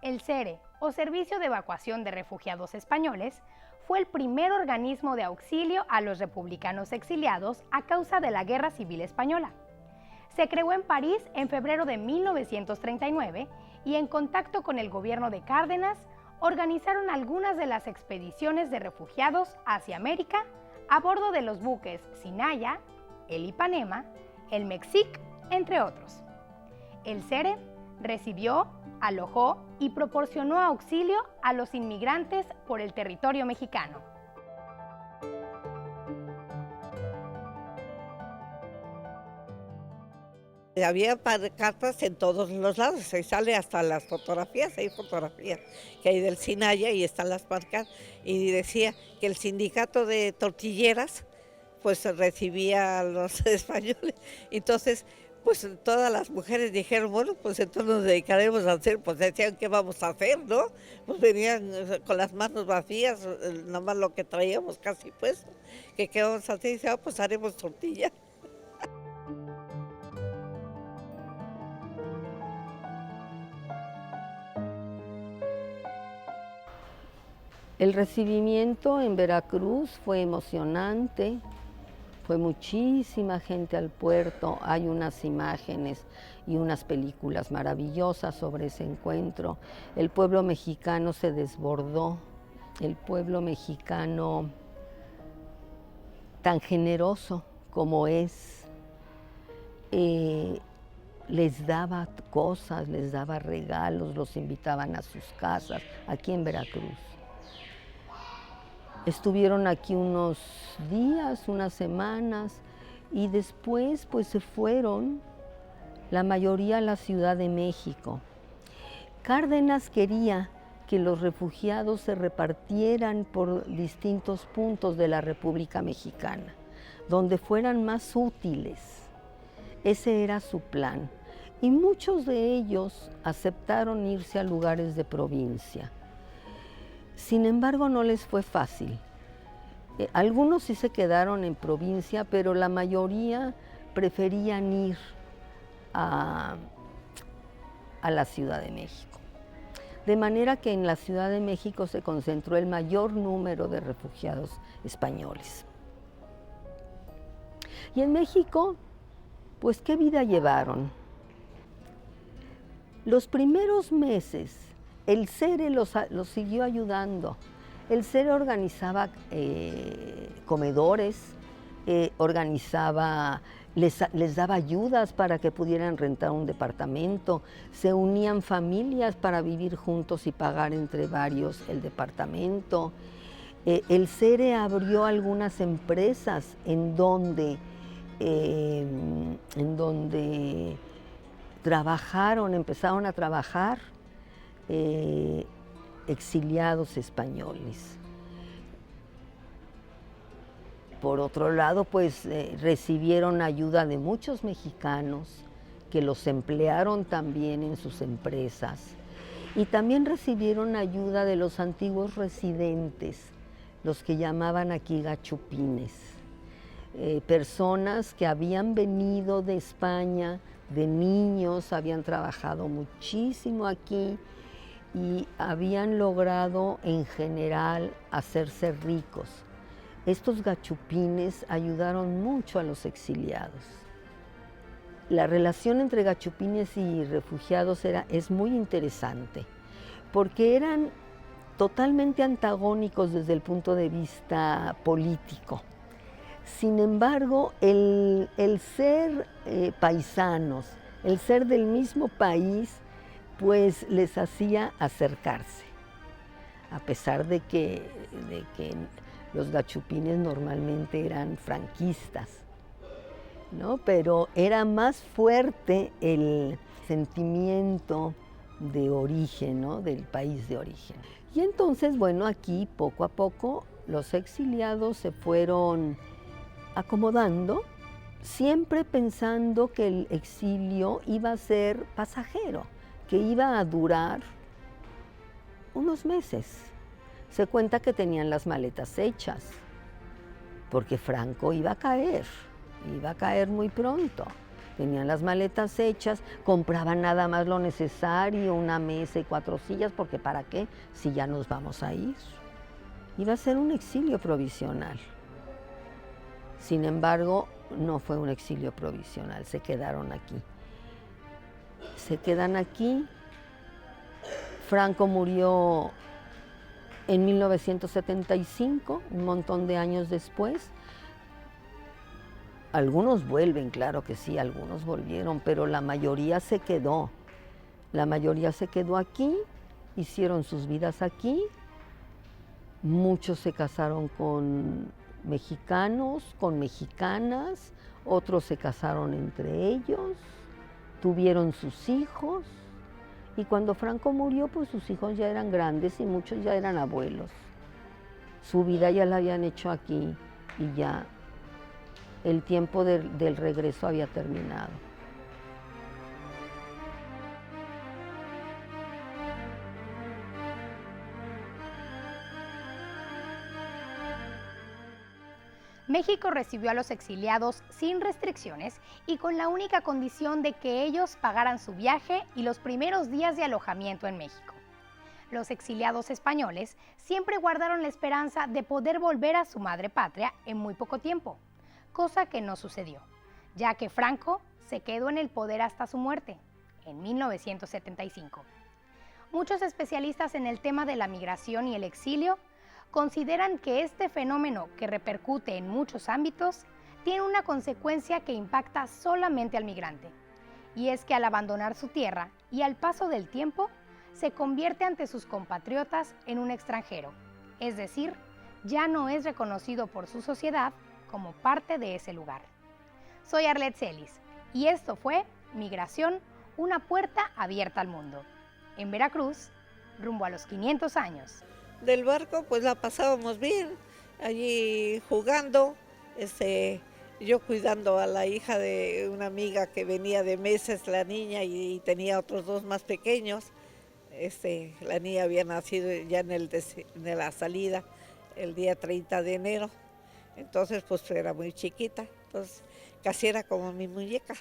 El SERE, o Servicio de Evacuación de Refugiados Españoles, fue el primer organismo de auxilio a los republicanos exiliados a causa de la Guerra Civil Española. Se creó en París en febrero de 1939 y en contacto con el gobierno de Cárdenas, organizaron algunas de las expediciones de refugiados hacia América a bordo de los buques Sinaya, el Ipanema, el Mexic, entre otros. El SERE recibió, alojó y proporcionó auxilio a los inmigrantes por el territorio mexicano. Había cartas en todos los lados, ahí sale hasta las fotografías, hay fotografías que hay del Sinaya y están las marcas, y decía que el sindicato de tortilleras pues recibía a los españoles. Entonces pues todas las mujeres dijeron, bueno, pues entonces nos dedicaremos a hacer, pues decían, ¿qué vamos a hacer, no? Pues venían con las manos vacías, nada más lo que traíamos casi puesto, que qué vamos a hacer, y dice, pues haremos tortillas. El recibimiento en Veracruz fue emocionante, fue muchísima gente al puerto, hay unas imágenes y unas películas maravillosas sobre ese encuentro. El pueblo mexicano se desbordó, el pueblo mexicano tan generoso como es, les daba cosas, les daba regalos, los invitaban a sus casas, aquí en Veracruz. Estuvieron aquí unos días, unas semanas, y después pues se fueron, la mayoría a la Ciudad de México. Cárdenas quería que los refugiados se repartieran por distintos puntos de la República Mexicana, donde fueran más útiles. Ese era su plan. Y muchos de ellos aceptaron irse a lugares de provincia. Sin embargo, no les fue fácil. Algunos sí se quedaron en provincia, pero la mayoría preferían ir a la Ciudad de México. De manera que en la Ciudad de México se concentró el mayor número de refugiados españoles. Y en México, pues, ¿qué vida llevaron? Los primeros meses, el SERE los siguió ayudando. El SERE organizaba comedores, les daba ayudas para que pudieran rentar un departamento, se unían familias para vivir juntos y pagar entre varios el departamento. El SERE abrió algunas empresas en donde empezaron a trabajar exiliados españoles. Por otro lado, pues recibieron ayuda de muchos mexicanos que los emplearon también en sus empresas, y también recibieron ayuda de los antiguos residentes, los que llamaban aquí gachupines, personas que habían venido de España de niños, habían trabajado muchísimo aquí y habían logrado en general hacerse ricos. Estos gachupines ayudaron mucho a los exiliados. La relación entre gachupines y refugiados es muy interesante, porque eran totalmente antagónicos desde el punto de vista político. Sin embargo, el ser paisanos, el ser del mismo país, pues les hacía acercarse, a pesar de que los gachupines normalmente eran franquistas, ¿no? Pero era más fuerte el sentimiento de origen, ¿no? Del país de origen. Y entonces, bueno, aquí poco a poco los exiliados se fueron acomodando, siempre pensando que el exilio iba a ser pasajero, que iba a durar unos meses. Se cuenta que tenían las maletas hechas, porque Franco iba a caer muy pronto. Tenían las maletas hechas, compraban nada más lo necesario, una mesa y 4 sillas, porque ¿para qué? Si ya nos vamos a ir. Iba a ser un exilio provisional. Sin embargo, no fue un exilio provisional, se quedaron aquí. Se quedan aquí. Franco murió en 1975, un montón de años después. Algunos vuelven, claro que sí, algunos volvieron, pero la mayoría se quedó. La mayoría se quedó aquí, hicieron sus vidas aquí. Muchos se casaron con mexicanos, con mexicanas, otros se casaron entre ellos, tuvieron sus hijos. Y cuando Franco murió, pues sus hijos ya eran grandes y muchos ya eran abuelos. Su vida ya la habían hecho aquí y ya el tiempo del regreso había terminado. México recibió a los exiliados sin restricciones y con la única condición de que ellos pagaran su viaje y los primeros días de alojamiento en México. Los exiliados españoles siempre guardaron la esperanza de poder volver a su madre patria en muy poco tiempo, cosa que no sucedió, ya que Franco se quedó en el poder hasta su muerte, en 1975. Muchos especialistas en el tema de la migración y el exilio consideran que este fenómeno, que repercute en muchos ámbitos, tiene una consecuencia que impacta solamente al migrante, y es que al abandonar su tierra y al paso del tiempo, se convierte ante sus compatriotas en un extranjero, es decir, ya no es reconocido por su sociedad como parte de ese lugar. Soy Arlette Celis y esto fue Migración, una puerta abierta al mundo. En Veracruz, rumbo a los 500 años. Del barco pues la pasábamos bien, allí jugando, yo cuidando a la hija de una amiga que venía de meses, la niña, y tenía otros 2 más pequeños. La niña había nacido ya en la salida el día 30 de enero, entonces pues era muy chiquita, entonces casi era como mi muñeca.